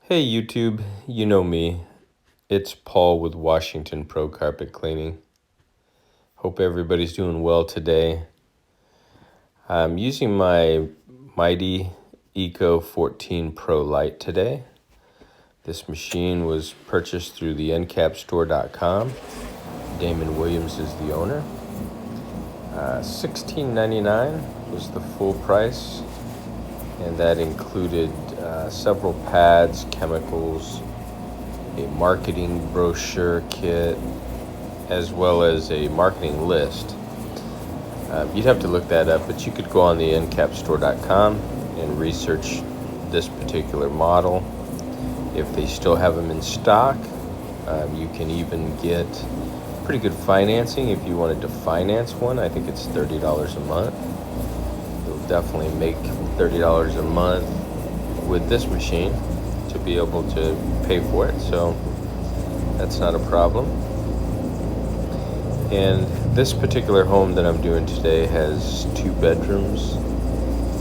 Hey YouTube, you know me. It's Paul with Washington Pro Carpet Cleaning. Hope everybody's doing well today. I'm using my Mytee Eco 14 Pro Lite today. This machine was purchased through the endcapstore.com. Damon Williams is the owner. $16.99 was the full price, and that included several pads, chemicals, a marketing brochure kit, as well as a marketing list. You'd have to look that up, but you could go on the endcapstore.com and research this particular model. If they still have them in stock, you can even get pretty good financing if you wanted to finance one. I think it's $30 a month. You'll definitely make $30 a month with this machine to be able to pay for it, so that's not a problem. And this particular home that I'm doing today has 2 bedrooms,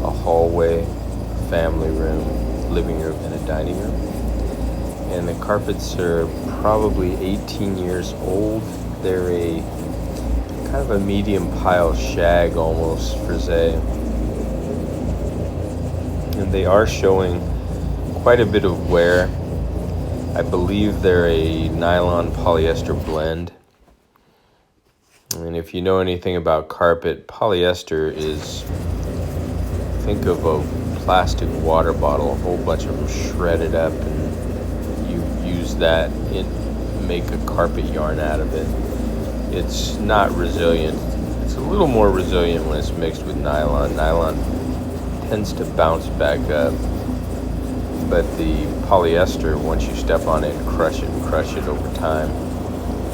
a hallway, a family room, living room, and a dining room. And the carpets are probably 18 years old. They're a kind of a medium pile shag, almost frisee. And they are showing quite a bit of wear. I believe they're a nylon polyester blend. And if you know anything about carpet, polyester is, think of a plastic water bottle, a whole bunch of them shredded up, and you use that and make a carpet yarn out of it. It's not resilient. It's a little more resilient when it's mixed with nylon. Nylon tends to bounce back up, but the polyester, once you step on it and crush it over time,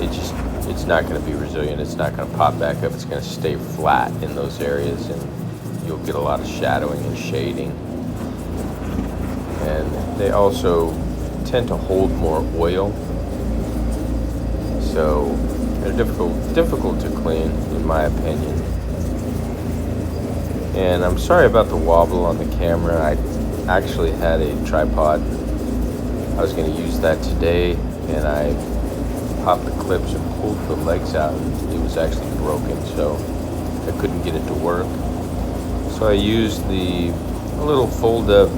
it's not going to be resilient. It's not going to pop back up. It's going to stay flat in those areas, and you'll get a lot of shadowing and shading. And they also tend to hold more oil, so they're difficult to clean, in my opinion. And I'm sorry about the wobble on the camera. I actually had a tripod. I was going to use that today, and I popped the clips and pulled the legs out, and it was actually broken, so I couldn't get it to work. So I used the little fold-up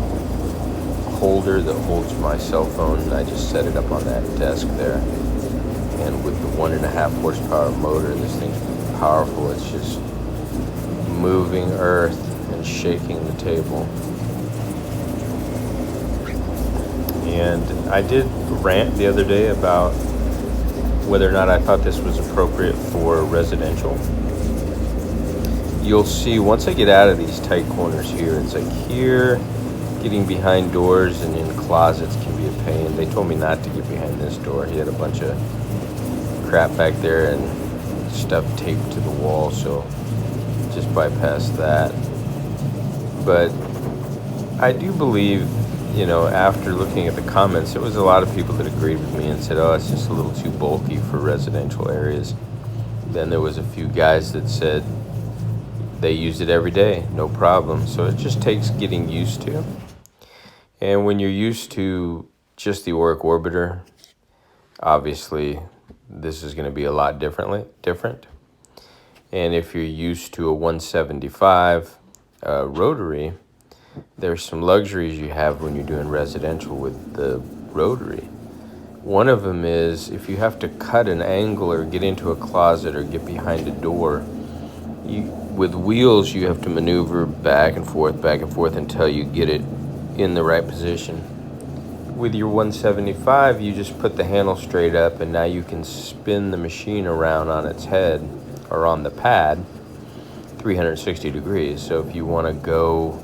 holder that holds my cell phone, and I just set it up on that desk there. And with the 1.5 horsepower motor, this thing's powerful. It's just moving earth and shaking the table. And I did rant the other day about whether or not I thought this was appropriate for residential. You'll see once I get out of these tight corners here, it's like here, getting behind doors and in closets can be a pain. They told me not to get behind this door. He had a bunch of crap back there and stuff taped to the wall, so just bypass that. But I do believe, after looking at the comments, there was a lot of people that agreed with me and said, oh, it's just a little too bulky for residential areas. Then there was a few guys that said they use it every day, no problem. So it just takes getting used to. And when you're used to just the Auric Orbiter, obviously this is going to be a lot different. And if you're used to a 175 rotary, there's some luxuries you have when you're doing residential with the rotary. One of them is if you have to cut an angle or get into a closet or get behind a door, with wheels you have to maneuver back and forth until you get it in the right position. With your 175, you just put the handle straight up, and now you can spin the machine around on its head or on the pad 360 degrees. So if you want to go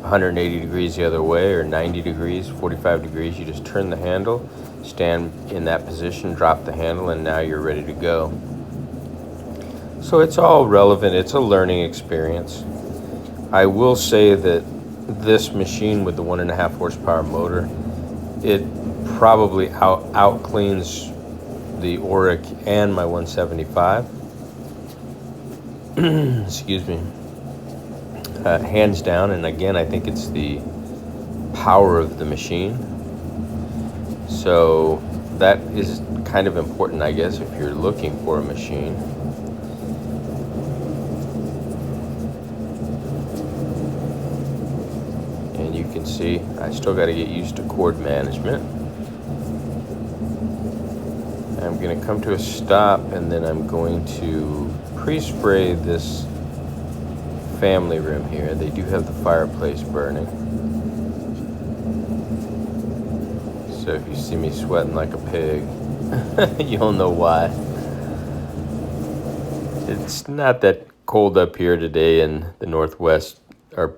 180 degrees the other way, or 90 degrees, 45 degrees, you just turn the handle, stand in that position, drop the handle, and now you're ready to go. So it's all relevant. It's a learning experience. I will say that this machine with the 1.5 horsepower motor, it probably out cleans the Auric and my 175. Excuse me. Hands down. And again, I think it's the power of the machine. So that is kind of important, I guess, if you're looking for a machine. And you can see I still got to get used to cord management. I'm going to come to a stop, and then I'm going to pre-spray this family room here. They do have the fireplace burning. So if you see me sweating like a pig, you'll know why. It's not that cold up here today in the Northwest, or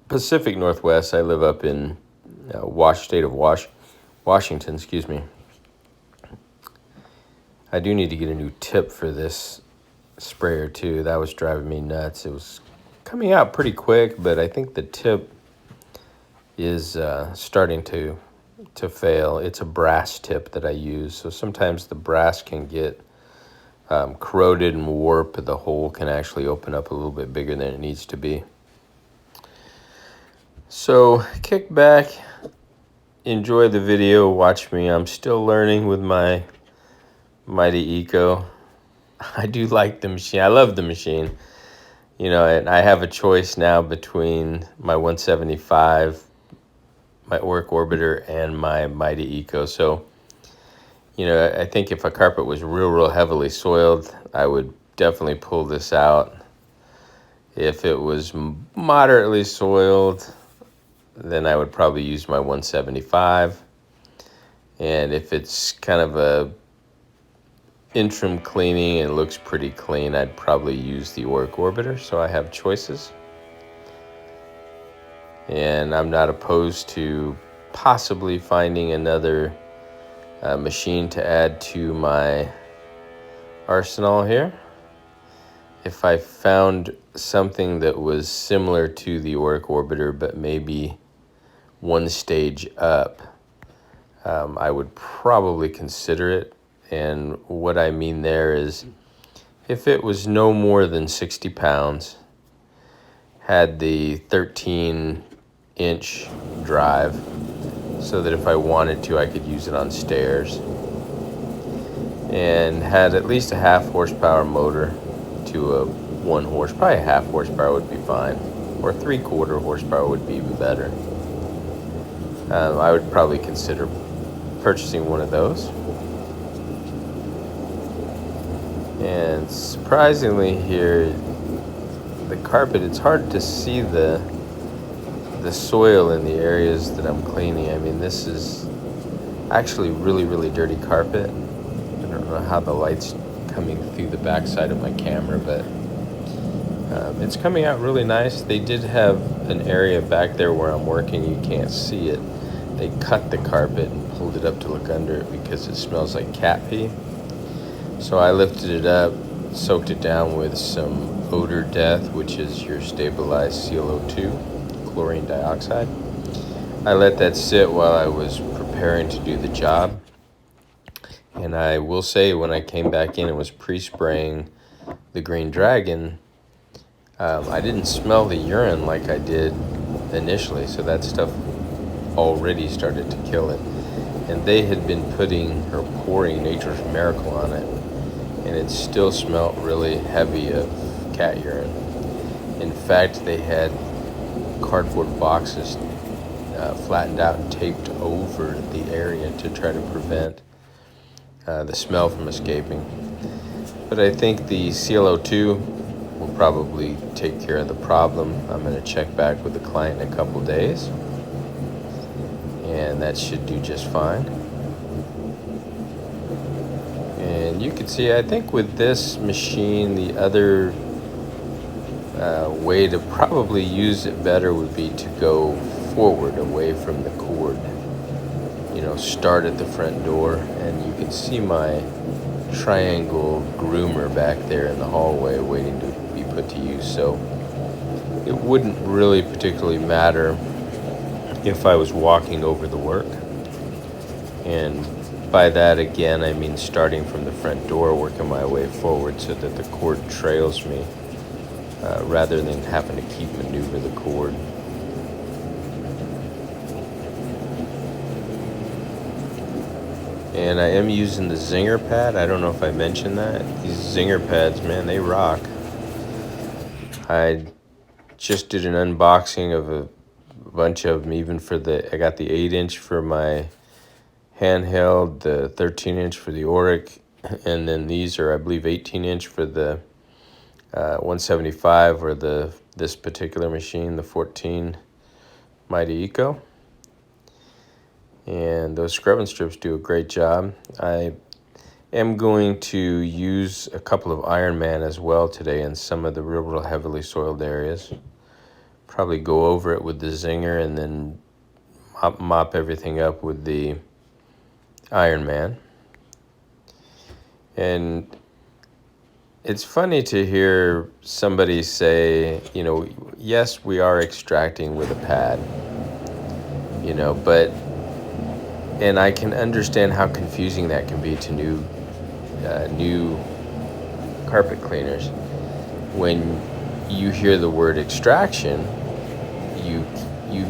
Pacific Northwest. I live up in state of Washington, excuse me. I do need to get a new tip for this sprayer too. That was driving me nuts. It was coming out pretty quick, but I think the tip is starting to fail. It's a brass tip that I use, so sometimes the brass can get corroded and warped. The hole can actually open up a little bit bigger than it needs to be. So kick back, enjoy the video, watch me. I'm still learning with my Mytee Eco. I do like the machine. I love the machine. You know, and I have a choice now between my 175, my Oric Orbiter, and my Mytee Eco. So, you know, I think if a carpet was real heavily soiled, I would definitely pull this out. If it was moderately soiled, then I would probably use my 175. And if it's kind of a interim cleaning and it looks pretty clean, I'd probably use the Oric Orbiter. So I have choices. And I'm not opposed to possibly finding another machine to add to my arsenal here. If I found something that was similar to the Oric Orbiter, but maybe one stage up, I would probably consider it. And what I mean there is, if it was no more than 60 pounds, had the 13-inch drive, so that if I wanted to, I could use it on stairs, and had at least a half horsepower motor to a 1 horse, probably a half horsepower would be fine, or 3/4 horsepower would be even better. I would probably consider purchasing one of those. And surprisingly here, the carpet, it's hard to see the soil in the areas that I'm cleaning. I mean, this is actually really dirty carpet. I don't know how the light's coming through the backside of my camera, but it's coming out really nice. They did have an area back there where I'm working. You can't see it. They cut the carpet and pulled it up to look under it because it smells like cat pee. So I lifted it up, soaked it down with some odor death, which is your stabilized CO2, chlorine dioxide. I let that sit while I was preparing to do the job. And I will say, when I came back in and was pre-spraying the Green Dragon, I didn't smell the urine like I did initially, so that stuff already started to kill it. And they had been pouring Nature's Miracle on it, and it still smelled really heavy of cat urine. In fact, they had cardboard boxes flattened out and taped over the area to try to prevent the smell from escaping. But I think the CO2 will probably take care of the problem. I'm going to check back with the client in a couple days, and that should do just fine. And you can see, I think with this machine, the other way to probably use it better would be to go forward away from the cord. You know, start at the front door, and you can see my triangle groomer back there in the hallway waiting to be put to use. So it wouldn't really particularly matter if I was walking over the work. And by that, again, I mean starting from the front door, working my way forward so that the cord trails me, rather than having to keep maneuver the cord. And I am using the zinger pad. I don't know if I mentioned that. These zinger pads, man, they rock. I just did an unboxing of a bunch of them, even for I got the 8-inch for my handheld, the 13-inch for the Auric, and then these are, I believe, 18-inch for the 175 or this particular machine, the 14 Mytee Eco. And those scrubbing strips do a great job. I am going to use a couple of Iron Man as well today in some of the real heavily soiled areas. Probably go over it with the zinger and then mop everything up with the Iron Man. And it's funny to hear somebody say, yes, we are extracting with a pad, but, and I can understand how confusing that can be to new carpet cleaners. When you hear the word extraction, you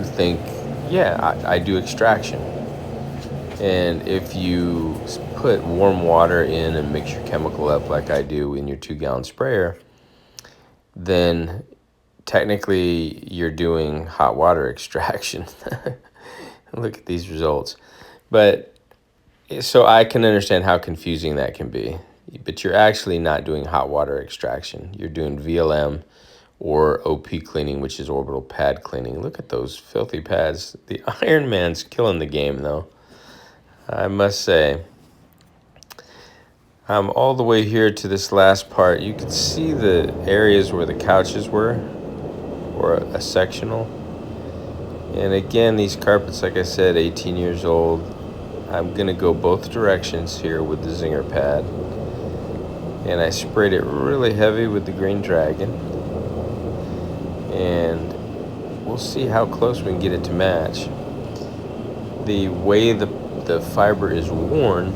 think, yeah, I do extraction. And if you put warm water in and mix your chemical up like I do in your 2-gallon sprayer, then technically you're doing hot water extraction. Look at these results. But so I can understand how confusing that can be. But you're actually not doing hot water extraction. You're doing VLM or OP cleaning, which is orbital pad cleaning. Look at those filthy pads. The Iron Man's killing the game, though, I must say. I'm all the way here to this last part. You can see the areas where the couches were, or a sectional. And again, these carpets, like I said, 18 years old. I'm gonna go both directions here with the zinger pad. And I sprayed it really heavy with the Green Dragon. And we'll see how close we can get it to match. The way the fiber is worn,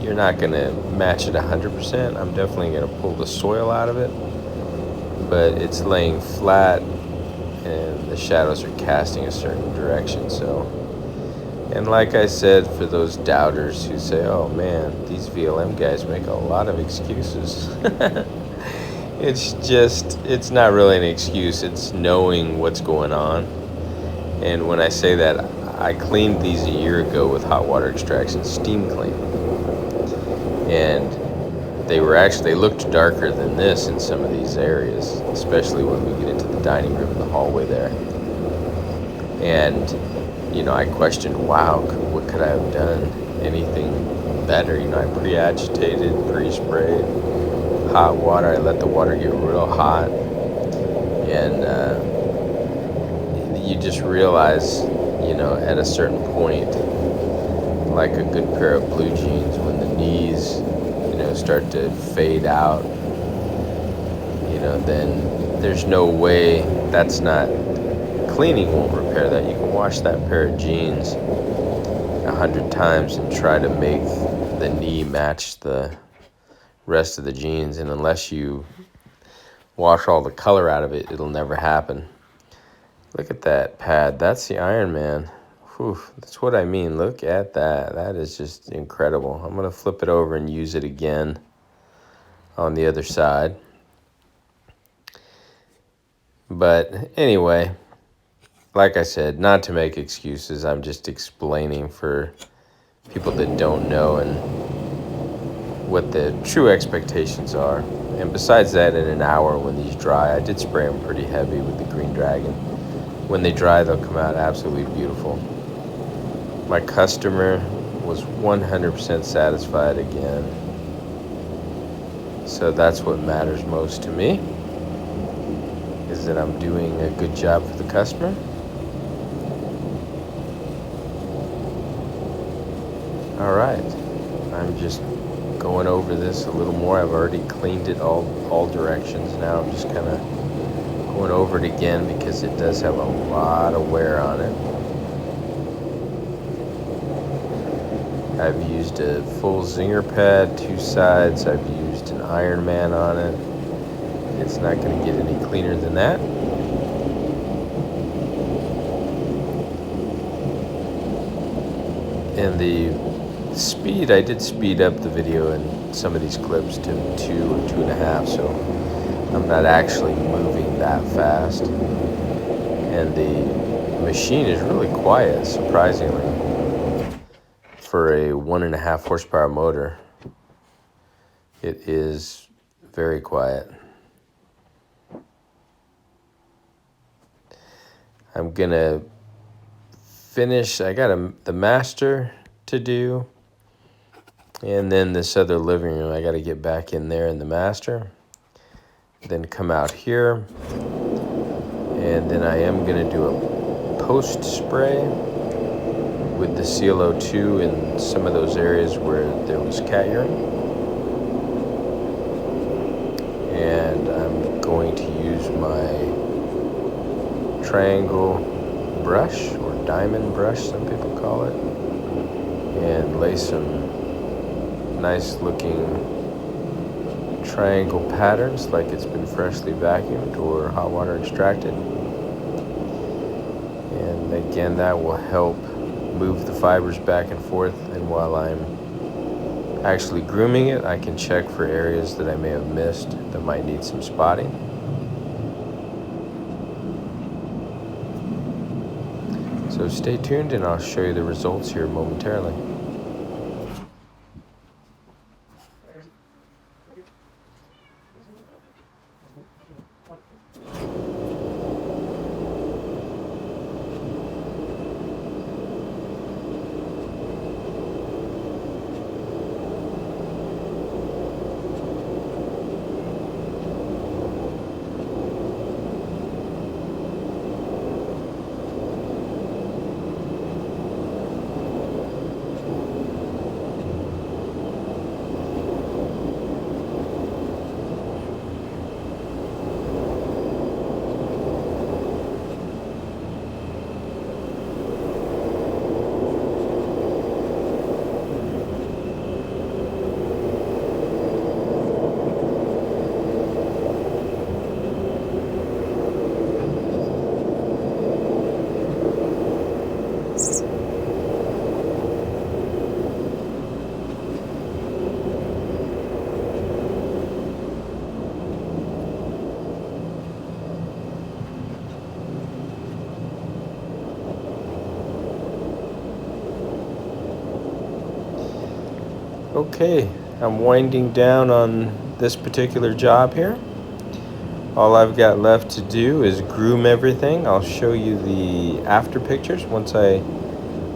you're not gonna match it 100%. I'm definitely gonna pull the soil out of it, but it's laying flat and the shadows are casting a certain direction. So, and like I said, for those doubters who say, oh man, these VLM guys make a lot of excuses. It's not really an excuse. It's knowing what's going on. And when I say that, I cleaned these a year ago with hot water extraction, steam clean. And they looked darker than this in some of these areas, especially when we get into the dining room and the hallway there. And, I questioned, wow, what could I have done? Anything better? I pre-agitated, pre-sprayed, hot water. I let the water get real hot. And you just realize, at a certain point, like a good pair of blue jeans, when the knees, start to fade out, then there's no way that's not, cleaning won't repair that. You can wash that pair of jeans 100 times and try to make the knee match the rest of the jeans, and unless you wash all the color out of it, it'll never happen. Look at that pad. That's the Iron Man. Whew, that's what I mean. Look at that. That is just incredible. I'm going to flip it over and use it again on the other side. But anyway, like I said, not to make excuses. I'm just explaining for people that don't know and what the true expectations are. And besides that, in an hour when these dry, I did spray them pretty heavy with the Green Dragon. When they dry, they'll come out absolutely beautiful. My customer was 100% satisfied again. So that's what matters most to me, is that I'm doing a good job for the customer. All right, I'm just going over this a little more. I've already cleaned it all directions. Now I'm just kind of going over it again because it does have a lot of wear on it. I've used a full zinger pad, 2 sides. I've used an Iron Man on it. It's not going to get any cleaner than that. And the the speed, I did speed up the video in some of these clips to 2 or 2.5, so I'm not actually moving that fast. And the machine is really quiet, surprisingly, for a 1.5 horsepower motor. It is very quiet. I'm gonna finish. I got the master to do, and then this other living room. I got to get back in there in the master, then come out here, and then I am gonna do a post spray with the ClO2 in some of those areas where there was cat urine. And I'm going to use my triangle brush, or diamond brush, some people call it, and lay some nice looking triangle patterns like it's been freshly vacuumed or hot water extracted. And again, that will help move the fibers back and forth, and while I'm actually grooming it, I can check for areas that I may have missed that might need some spotting. So stay tuned and I'll show you the results here momentarily. Okay, I'm winding down on this particular job here. All I've got left to do is groom everything. I'll show you the after pictures once I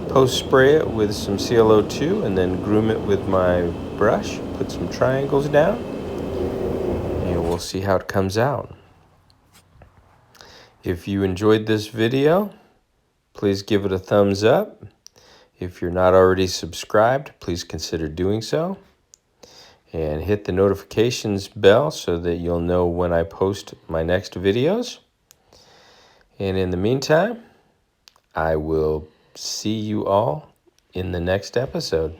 post spray it with some ClO2 and then groom it with my brush, put some triangles down, and we'll see how it comes out. If you enjoyed this video, please give it a thumbs up. If you're not already subscribed, please consider doing so. And hit the notifications bell so that you'll know when I post my next videos. And in the meantime, I will see you all in the next episode.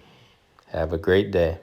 Have a great day.